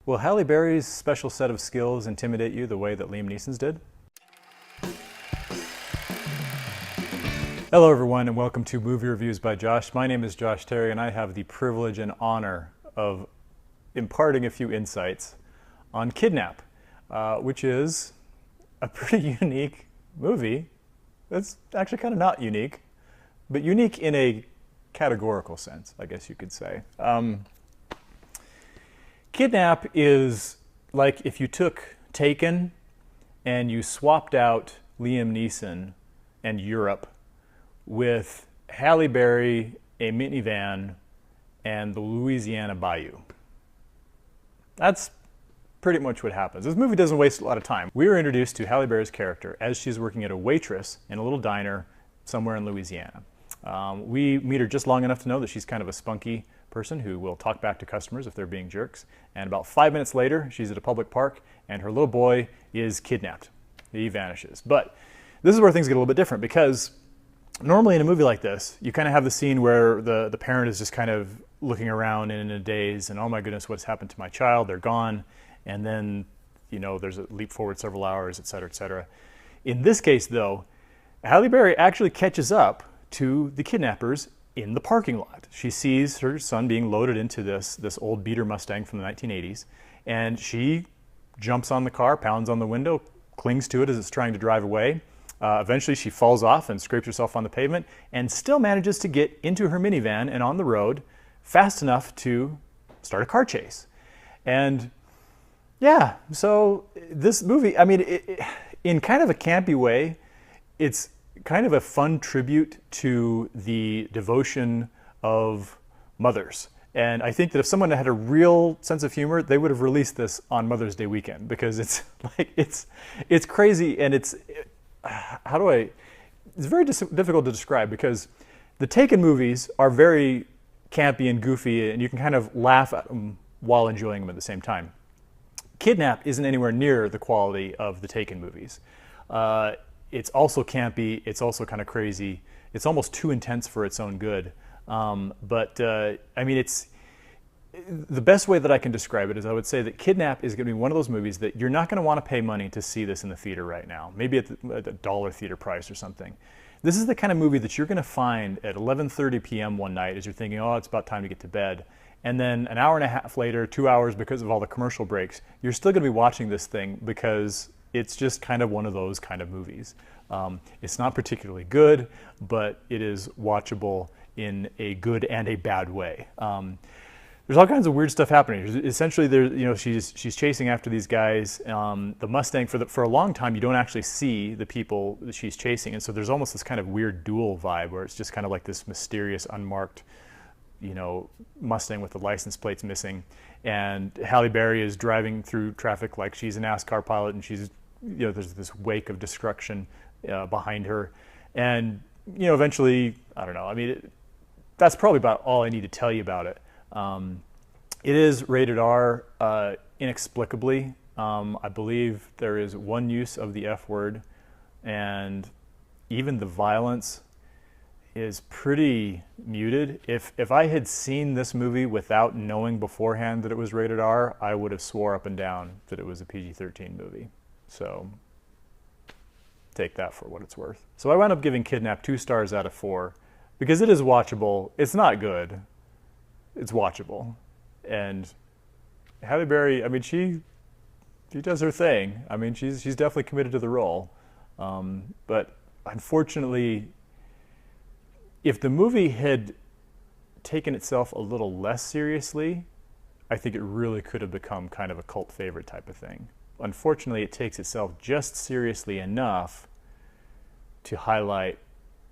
Will Halle Berry's special set of skills intimidate you the way that Liam Neeson's did? Hello everyone and welcome to Movie Reviews by Josh. My name is Josh Terry and I have the privilege and honor of imparting a few insights on Kidnap, which is a pretty unique movie. That's actually kind of not unique, but unique in a categorical sense, I guess you could say. Kidnap is like if you took Taken and you swapped out Liam Neeson and Europe with Halle Berry, a minivan, and the Louisiana Bayou. That's pretty much what happens. This movie doesn't waste a lot of time. We are introduced to Halle Berry's character as she's working at a waitress in a little diner somewhere in Louisiana. We meet her just long enough to know that she's kind of a spunky person who will talk back to customers if they're being jerks. And about 5 minutes later, she's at a public park and her little boy is kidnapped. He vanishes. But this is where things get a little bit different because normally in a movie like this, you kind of have the scene where the parent is just kind of looking around in a daze and, oh my goodness, what's happened to my child? They're gone. And then, you know, there's a leap forward several hours, et cetera, et cetera. In this case, though, Halle Berry actually catches up to the kidnappers in the parking lot. She sees her son being loaded into this old beater Mustang from the 1980s, and she jumps on the car, pounds on the window, clings to it as it's trying to drive away. Eventually she falls off and scrapes herself on the pavement and still manages to get into her minivan and on the road fast enough to start a car chase. And yeah, so this movie, I mean, in kind of a campy way, it's kind of a fun tribute to the devotion of mothers. And I think that if someone had a real sense of humor, they would have released this on Mother's Day weekend because it's like, it's crazy and it's very difficult to describe because the Taken movies are very campy and goofy and you can kind of laugh at them while enjoying them at the same time. Kidnap isn't anywhere near the quality of the Taken movies. It's also campy, it's also kind of crazy, it's almost too intense for its own good. I mean, it's the best way that I can describe it is I would say that Kidnap is going to be one of those movies that you're not going to want to pay money to see this in the theater right now, maybe at the dollar theater price or something. This is the kind of movie that you're going to find at 11:30 p.m. one night as you're thinking, oh, it's about time to get to bed. And then an hour and a half later, 2 hours because of all the commercial breaks, you're still going to be watching this thing because it's just kind of one of those kind of movies. It's not particularly good, but it is watchable in a good and a bad way. There's all kinds of weird stuff happening. Essentially, she's chasing after these guys. The Mustang, for a long time, you don't actually see the people that she's chasing, and so there's almost this kind of weird duel vibe where it's just kind of like this mysterious, unmarked, Mustang with the license plates missing, and Halle Berry is driving through traffic like she's a NASCAR pilot, and she's, there's this wake of destruction behind her, and eventually, I don't know. I mean, that's probably about all I need to tell you about it. It is rated R inexplicably. I believe there is one use of the F word, and even the violence is pretty muted. If I had seen this movie without knowing beforehand that it was rated R, I would have swore up and down that it was a PG-13 movie. So take that for what it's worth. So I wound up giving Kidnap 2 stars out of 4 because it is watchable. It's not good. It's watchable. And Halle Berry, I mean, she does her thing. I mean, she's definitely committed to the role. But unfortunately, if the movie had taken itself a little less seriously, I think it really could have become kind of a cult favorite type of thing. Unfortunately, it takes itself just seriously enough to highlight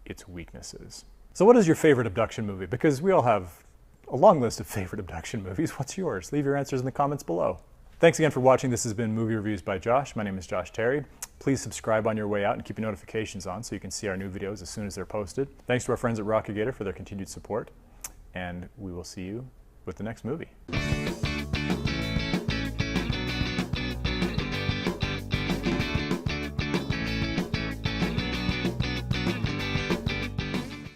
its weaknesses. So what is your favorite abduction movie? Because we all have a long list of favorite abduction movies. What's yours? Leave your answers in the comments below. Thanks again for watching. This has been Movie Reviews by Josh. My name is Josh Terry. Please subscribe on your way out and keep your notifications on so you can see our new videos as soon as they're posted. Thanks to our friends at Rockagator for their continued support, and we will see you with the next movie.